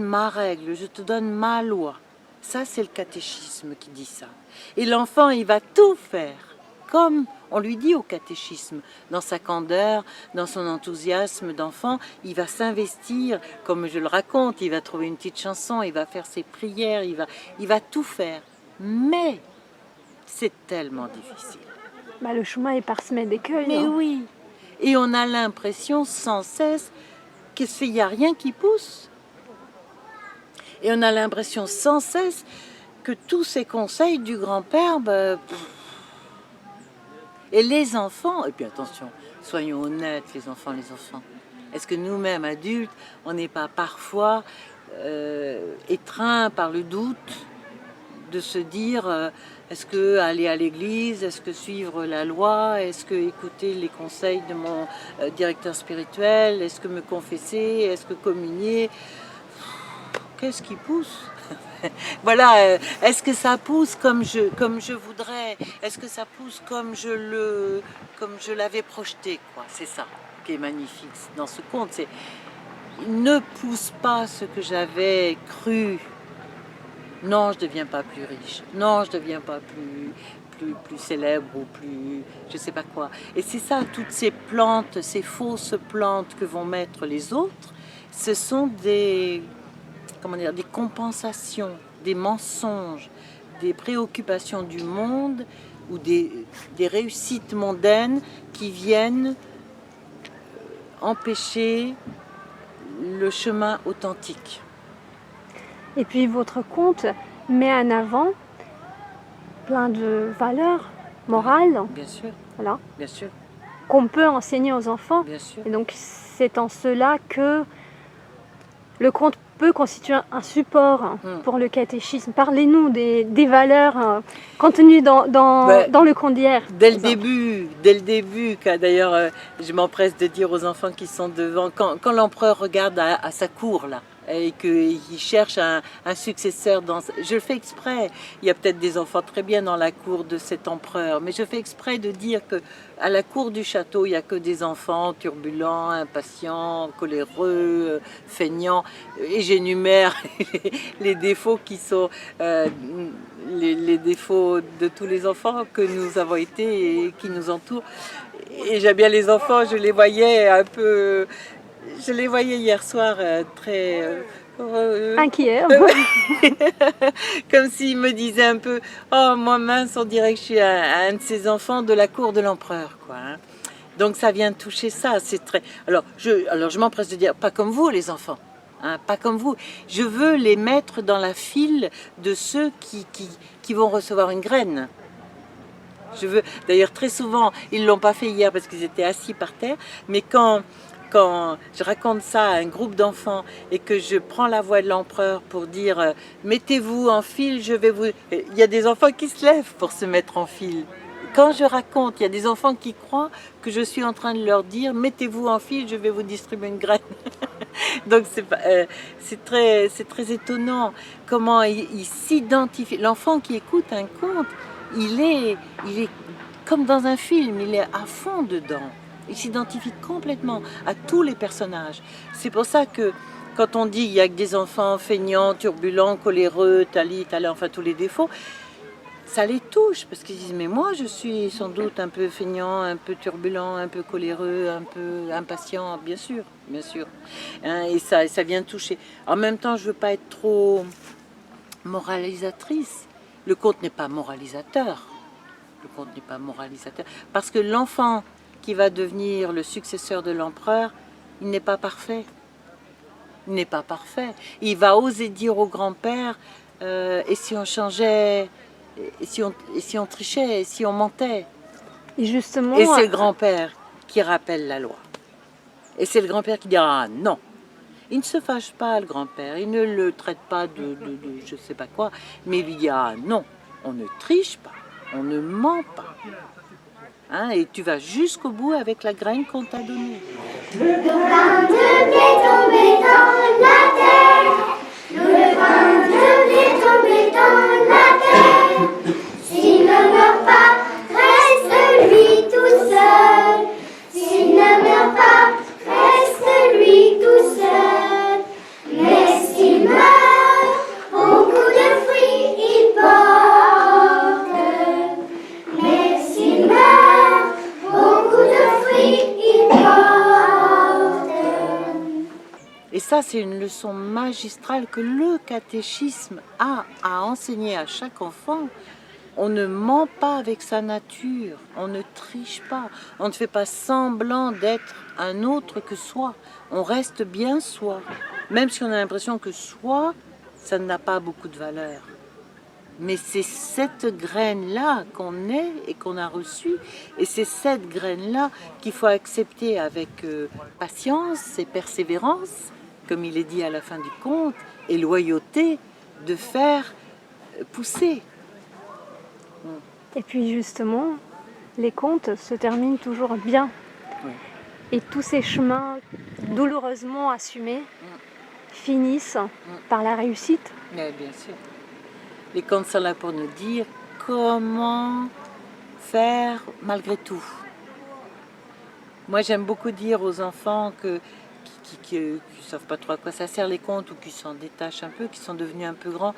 ma règle, je te donne ma loi. Ça, c'est le catéchisme qui dit ça. Et l'enfant, il va tout faire, comme on lui dit au catéchisme. Dans sa candeur, dans son enthousiasme d'enfant, il va s'investir, comme je le raconte, il va trouver une petite chanson, il va faire ses prières, il va tout faire. Mais c'est tellement difficile. Bah, le chemin est parsemé d'écueils. Mais oui. Et on a l'impression sans cesse qu'il n'y a rien qui pousse. Et on a l'impression sans cesse que tous ces conseils du grand-père... Et les enfants, et puis attention, soyons honnêtes, les enfants, est-ce que nous-mêmes, adultes, on n'est pas parfois étreints par le doute de se dire est-ce que aller à l'église, est-ce que suivre la loi, est-ce que écouter les conseils de mon directeur spirituel, est-ce que me confesser, est-ce que communier, qu'est-ce qui pousse? Voilà, est-ce que ça pousse comme je voudrais? Est-ce que ça pousse comme je l'avais projeté, quoi? C'est ça qui est magnifique dans ce conte. C'est, il ne pousse pas ce que j'avais cru. Non, je ne deviens pas plus riche. Non, je ne deviens pas plus célèbre ou plus je ne sais pas quoi. Et c'est ça, toutes ces plantes, ces fausses plantes que vont mettre les autres, ce sont des compensations, des mensonges, des préoccupations du monde ou des réussites mondaines qui viennent empêcher le chemin authentique. Et puis votre conte met en avant plein de valeurs morales, Bien sûr, voilà, bien sûr, qu'on peut enseigner aux enfants. bien sûr. Et donc c'est en cela que le conte peut constituer un support pour le catéchisme. Parlez-nous des valeurs contenues dans le conte d'hier. Dès le début, d'ailleurs, je m'empresse de dire aux enfants qui sont devant, quand l'empereur regarde à sa cour, là, et qu'il cherche un successeur, je le fais exprès. Il y a peut-être des enfants très bien dans la cour de cet empereur, mais je fais exprès de dire que à la cour du château, il n'y a que des enfants turbulents, impatients, coléreux, feignants, et j'énumère les défauts qui sont les défauts de tous les enfants que nous avons été et qui nous entourent. Et j'aime bien les enfants, je les voyais un peu... Je les voyais hier soir très... inquiets. Comme s'ils me disaient un peu « Oh, moi mince, on dirait que je suis un de ces enfants de la cour de l'empereur. » Donc ça vient toucher ça. C'est très... Alors je m'empresse de dire, pas comme vous les enfants. Hein, pas comme vous. Je veux les mettre dans la file de ceux qui vont recevoir une graine. Je veux... D'ailleurs, très souvent, ils ne l'ont pas fait hier parce qu'ils étaient assis par terre, mais quand je raconte ça à un groupe d'enfants et que je prends la voix de l'empereur pour dire mettez-vous en file, je vais vous... Il y a des enfants qui se lèvent pour se mettre en file. Quand je raconte, il y a des enfants qui croient que je suis en train de leur dire mettez-vous en file, je vais vous distribuer une graine. Donc c'est très étonnant comment il s'identifie. L'enfant qui écoute un conte, il est comme dans un film, il est à fond dedans. Il s'identifie complètement à tous les personnages. C'est pour ça que quand on dit qu'il n'y a que des enfants feignants, turbulents, coléreux, enfin tous les défauts, ça les touche parce qu'ils disent mais moi je suis sans doute un peu feignant, un peu turbulent, un peu coléreux, un peu impatient, bien sûr. Hein, et ça vient toucher. En même temps, je veux pas être trop moralisatrice. Le conte n'est pas moralisateur. Parce que l'enfant qui va devenir le successeur de l'empereur, il n'est pas parfait. Il va oser dire au grand-père et si on changeait, et si on trichait, et si on mentait. Et justement, et c'est le grand-père qui rappelle la loi. Et c'est le grand-père qui dira non. Il ne se fâche pas, le grand-père, il ne le traite pas de je ne sais pas quoi, mais il lui dira non, on ne triche pas, on ne ment pas. Hein, et tu vas jusqu'au bout avec la graine qu'on t'a donnée. Le pain de blé tombé dans la terre. Le pain de blé tombé dans la terre. S'il ne meurt pas, reste lui tout seul. S'il ne meurt pas, reste lui tout seul. Mais s'il meurt, beaucoup de fruits il porte. Mais s'il meurt, beaucoup de fruits il porte. Et ça, c'est une leçon magistrale que le catéchisme a à enseigner à chaque enfant. On ne ment pas avec sa nature, on ne triche pas, on ne fait pas semblant d'être un autre que soi. On reste bien soi, même si on a l'impression que soi, ça n'a pas beaucoup de valeur. Mais c'est cette graine-là qu'on est et qu'on a reçue, et c'est cette graine-là qu'il faut accepter avec patience et persévérance, comme il est dit à la fin du conte, et loyauté, de faire pousser. Et puis justement, les contes se terminent toujours bien. Oui. Et tous ces chemins douloureusement assumés finissent par la réussite. Mais bien sûr. Les contes sont là pour nous dire comment faire malgré tout. Moi, j'aime beaucoup dire aux enfants qui ne savent pas trop à quoi ça sert les contes ou qui s'en détachent un peu, qui sont devenus un peu grands,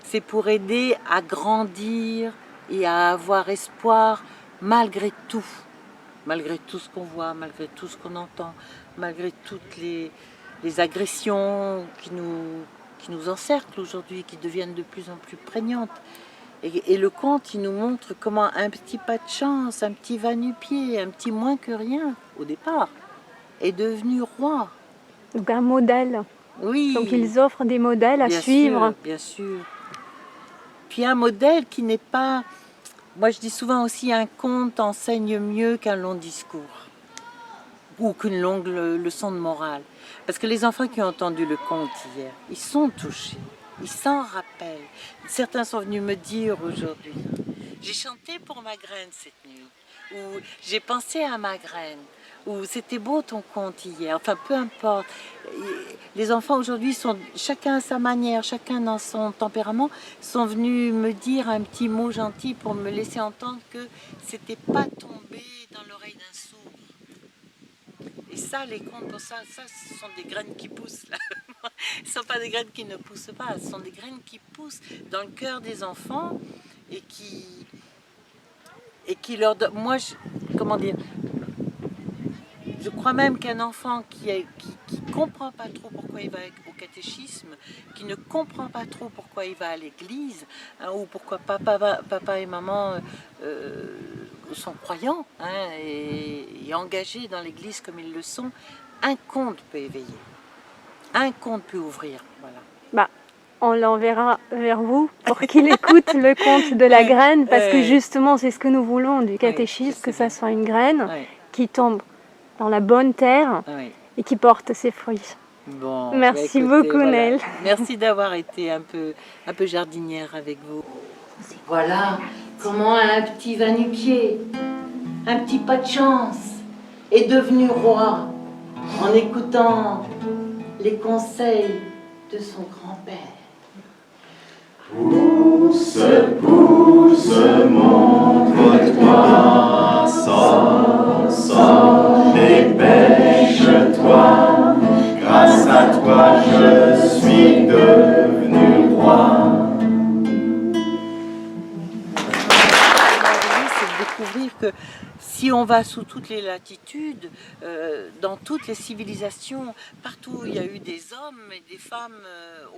c'est pour aider à grandir et à avoir espoir malgré tout ce qu'on voit, malgré tout ce qu'on entend, malgré toutes les agressions qui nous encerclent aujourd'hui, qui deviennent de plus en plus prégnantes. Et le conte, il nous montre comment un petit pas de chance, un petit va-nu-pied, un petit moins que rien, au départ, est devenu roi. Donc un modèle. Oui. Donc ils offrent des modèles à suivre. Bien sûr. Puis un modèle qui n'est pas... Moi, je dis souvent aussi, un conte enseigne mieux qu'un long discours. ou qu'une longue leçon de morale. Parce que les enfants qui ont entendu le conte hier, ils sont touchés, ils s'en rappellent. Certains sont venus me dire aujourd'hui, j'ai chanté pour ma graine cette nuit, ou j'ai pensé à ma graine, ou c'était beau ton conte hier, enfin peu importe. Les enfants aujourd'hui sont chacun à sa manière, chacun dans son tempérament, sont venus me dire un petit mot gentil pour me laisser entendre que c'était pas tombé dans l'oreille d'un sourd. Et ça, les contes, pour ça, ce sont des graines qui poussent là. Ce ne sont pas des graines qui ne poussent pas, ce sont des graines qui poussent dans le cœur des enfants et qui leur donnent. Moi, comment dire, je crois même qu'un enfant qui comprend pas trop pourquoi il va au catéchisme, qui ne comprend pas trop pourquoi il va à l'église, hein, ou pourquoi papa et maman sont croyants, hein, et engagés dans l'église comme ils le sont, un conte peut éveiller, un conte peut ouvrir. Voilà. Bah, on l'enverra vers vous pour qu'il écoute le conte de la graine, parce que justement c'est ce que nous voulons du catéchisme, que ça soit une graine qui tombe dans la bonne terre et qui porte ses fruits. Bon, merci écoutez, beaucoup, voilà. Nel. Merci d'avoir été un peu jardinière avec vous. Voilà comment un petit va-nu-pied, un petit pas de chance, est devenu roi en écoutant les conseils de son grand-père. Pousse, pousse, montre-toi, sors, dépêche-toi, grâce à toi je suis devenu roi. C'est de découvrir que si on va sous toutes les latitudes, dans toutes les civilisations, partout où il y a eu des hommes et des femmes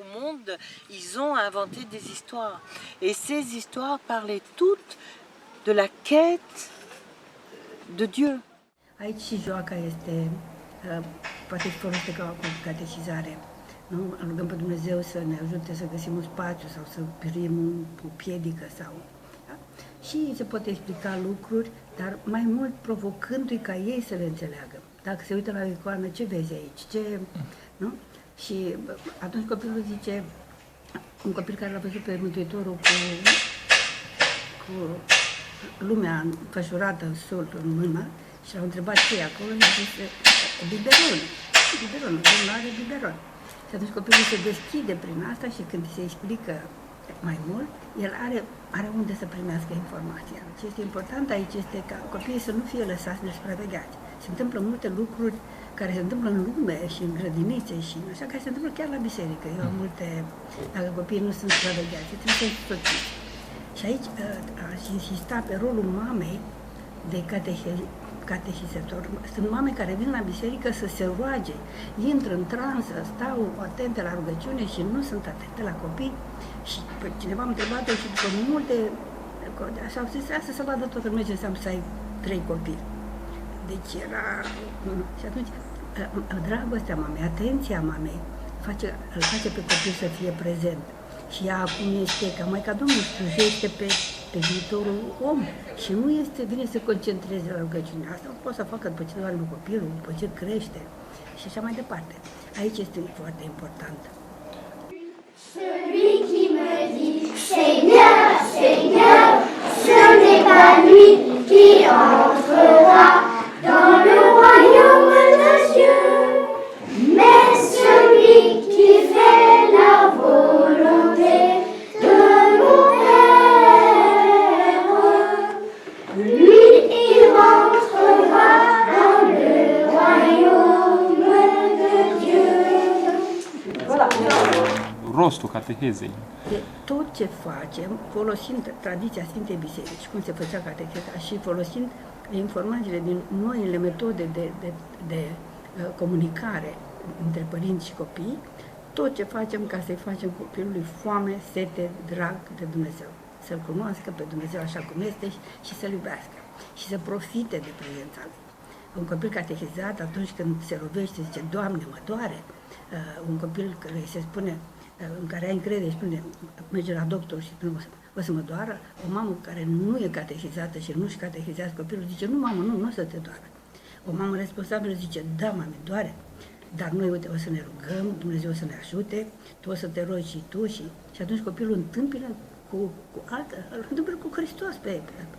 au monde, ils ont inventé des histoires. Et ces histoires parlaient toutes de la quête de Dieu. Aici și joaca este, poate și folosește ca o catehizare. Nu? Rugăm pe Dumnezeu să ne ajute să găsim un spațiu sau să primim o piedică sau... Da? Și se pot explica lucruri, dar mai mult provocându-i ca ei să le înțeleagă. Dacă se uită la o icoană, ce vezi aici? Ce, nu? Și atunci copilul zice, un copil care l-a văzut pe Mântuitorul cu lumea înfășurată în sol, în mână, și l-au întrebat ce e acolo, și zice, biberon, Domnul are biberon. Și atunci copilul se deschide prin asta și când se explică mai mult, el are unde să primească informația. Ce este important aici este ca copiii să nu fie lăsați nesupravegheați. Se întâmplă multe lucruri care se întâmplă în lume și în grădinițe și așa, care se întâmplă chiar la biserică. Eu am multe, dacă copiii nu sunt supravegheați, trebuie să însoțiți. Și aici aș insista pe rolul mamei de catehizator. Sunt mame care vin la biserică să se roage, intră în transă, stau atente la rugăciune și nu sunt atente la copii. Și cineva m-a întrebat-o și după multe, așa au zis, asta să vadă toată lumea ce înseamnă să ai 3 copii. Deci era... Și atunci, dragostea mamei, atenția mamei, îl face pe copil să fie prezent. Și ea acum este ca Maica Domnului, slujește pe viitorul om și nu este bine să concentreze la rugăciune. Asta poate să facă după ce are un copil, după ce crește și așa mai departe. Aici este foarte important. Celui qui me dit Seigneur, Seigneur, ce n'est pas lui qui entrera dans le royaume de Dieu, mais celui qui fait la volonté de mon Père. Lui, il entrera dans le royaume de Dieu. Voilà. Rostul catehezei. De tot ce facem, folosind tradiția Sfintei Biserici, cum se făcea cateheza, și folosind informațiile din noile metode de comunicare între părinți și copii, tot ce facem ca să-i facem copilului foame, sete, drag de Dumnezeu. Să-L cunoască pe Dumnezeu așa cum este și să-L iubească și să profite de prezența Lui. Un copil catehizat, atunci când se rovește, zice, Doamne, mă doare. Un copil care se spune, în care ai încredere, spune, merge la doctor și spune, o să mă doară. O mamă care nu e catehizată și nu-și catehizează copilul, zice, nu, mamă, nu o să te doară. O mamă responsabilă zice, da, mame, doare, dar noi, uite, o să ne rugăm, Dumnezeu să ne ajute, tu o să te rogi și tu și atunci copilul întâmpină cu altă, îl întâmplă cu Hristos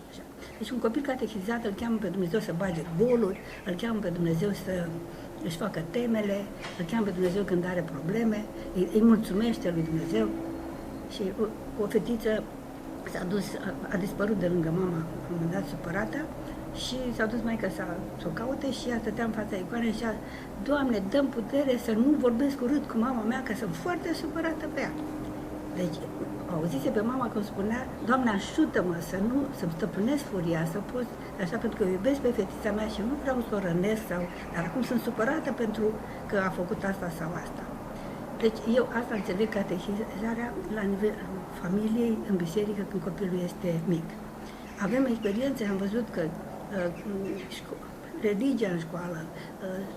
așa. Deci un copil catehizat îl cheamă pe Dumnezeu să bage goluri, îl cheamă pe Dumnezeu să își facă temele, îl cheamă pe Dumnezeu când are probleme, îi mulțumește lui Dumnezeu. Și o fetiță a dispărut de lângă mama, la un moment dat, supărată, și s-a dus maica să o caute și ea stătea în fața icoanei și a zis, Doamne, dă-mi putere să nu vorbesc urât cu mama mea, că sunt foarte supărată pe ea. Deci, auzise pe mama cum spunea, Doamne, ajută-mă să-mi stăpânesc furia, să pot, așa, pentru că iubesc pe fetița mea și nu vreau să o rănesc, dar acum sunt supărată pentru că a făcut asta sau asta. Deci eu asta înțeleg catehizarea la nivelul familiei, în biserică, când copilul este mic. Avem experiențe, am văzut că religia în școală,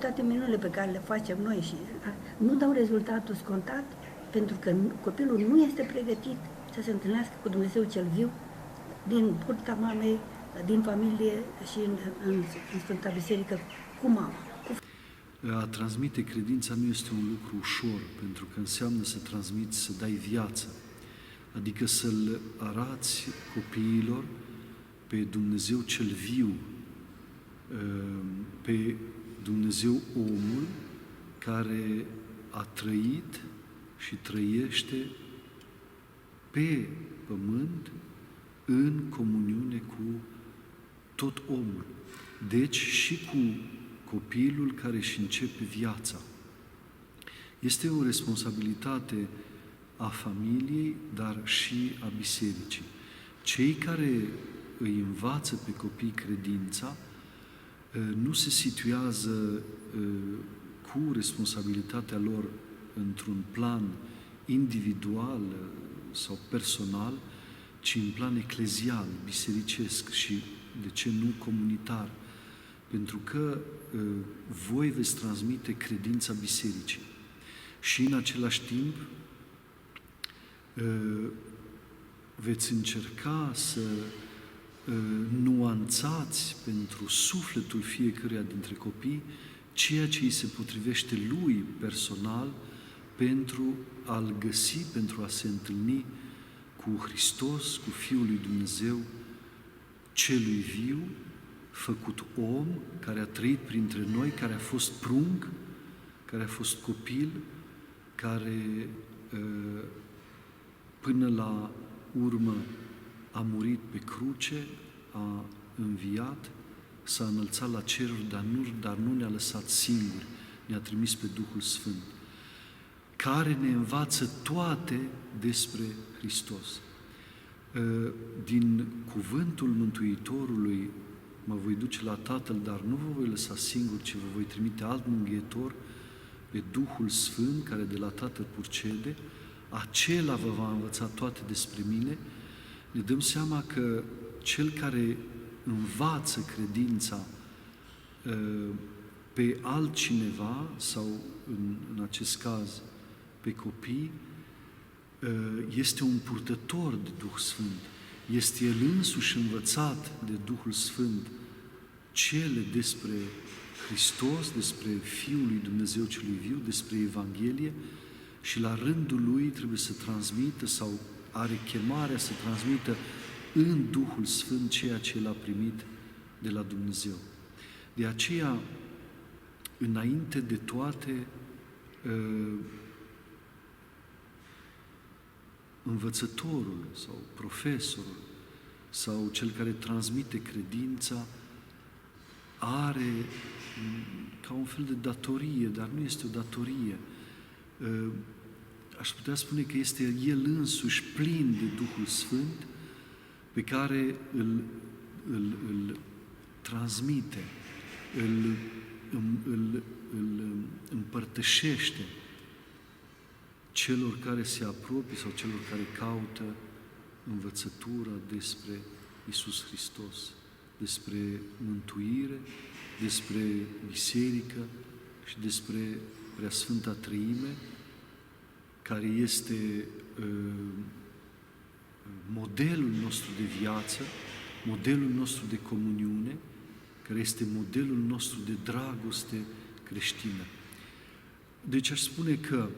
toate minunile pe care le facem noi și nu dau rezultatul scontat, pentru că copilul nu este pregătit să se întâlnească cu Dumnezeu cel viu din burta mamei, din familie și în Sfânta Biserică cu mama. A transmite credința nu este un lucru ușor, pentru că înseamnă să transmiți, să dai viață, adică să-L arăți copiilor pe Dumnezeu cel viu, pe Dumnezeu omul care a trăit și trăiește pe pământ în comuniune cu tot omul. Deci și cu copilul care își începe viața. Este o responsabilitate a familiei, dar și a bisericii. Cei care îi învață pe copii credința nu se situează cu responsabilitatea lor într-un plan individual sau personal, ci în plan eclezial, bisericesc și, de ce nu, comunitar. Pentru că voi veți transmite credința bisericii. Și în același timp veți încerca să nuanțați pentru sufletul fiecăruia dintre copii ceea ce îi se potrivește lui personal pentru a-L găsi, pentru a se întâlni cu Hristos, cu Fiul lui Dumnezeu, celui viu, făcut om, care a trăit printre noi, care a fost prunc, care a fost copil, care până la urmă a murit pe cruce, a înviat, s-a înălțat la ceruri, dar nu ne-a lăsat singuri, ne-a trimis pe Duhul Sfânt, care ne învață toate despre Hristos. Din cuvântul Mântuitorului, mă voi duce la Tatăl, dar nu vă voi lăsa singur, ci vă voi trimite alt mângâietor, pe Duhul Sfânt, care de la Tatăl purcede, acela vă va învăța toate despre mine. Ne dăm seama că cel care învață credința pe altcineva, sau în acest caz pe copii, este un purtător de Duh Sfânt. Este el însuși învățat de Duhul Sfânt cele despre Hristos, despre Fiul lui Dumnezeu celui viu, despre Evanghelie, și la rândul lui trebuie să transmită, sau are chemarea să transmită în Duhul Sfânt ceea ce el a primit de la Dumnezeu. De aceea, înainte de toate, învățătorul sau profesorul sau cel care transmite credința are ca un fel de datorie, dar nu este o datorie. Aș putea spune că este el însuși plin de Duhul Sfânt, pe care îl transmite, îl împărtășește celor care se apropie sau celor care caută învățătura despre Iisus Hristos, despre mântuire, despre biserică și despre Preasfânta Treime, care este modelul nostru de viață, modelul nostru de comuniune care este modelul nostru de dragoste creștină. Deci aș spune că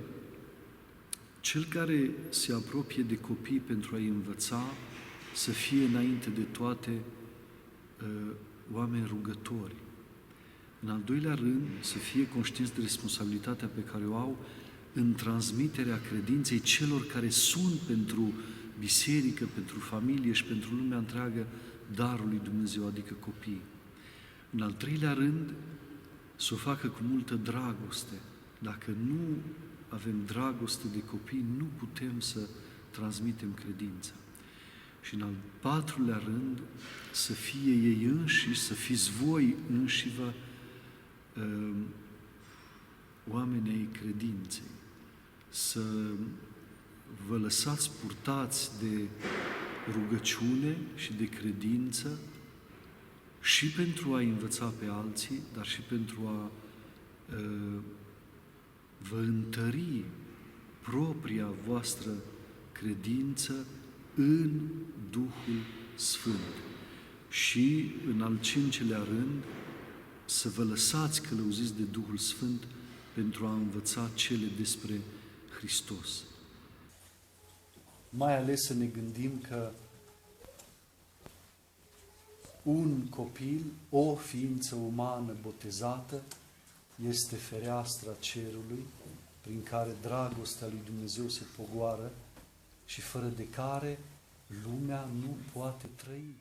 cel care se apropie de copii pentru a-i învăța să fie înainte de toate oameni rugători. În al doilea rând, să fie conștienți de responsabilitatea pe care o au în transmiterea credinței celor care sunt pentru biserică, pentru familie și pentru lumea întreagă darul lui Dumnezeu, adică copiii. În al treilea rând, să o facă cu multă dragoste. Dacă nu avem dragoste de copii, nu putem să transmitem credința. Și în al patrulea rând, să fie ei înșiși, să fiți voi înșivă oamenii ai credinței. Să vă lăsați purtați de rugăciune și de credință și pentru a învăța pe alții, dar și pentru a vă întări propria voastră credință în Duhul Sfânt. Și, în al cincelea rând, să vă lăsați călăuziți de Duhul Sfânt pentru a învăța cele despre Hristos. Mai ales să ne gândim că un copil, o ființă umană botezată, este fereastra cerului prin care dragostea lui Dumnezeu se pogoară și fără de care lumea nu poate trăi.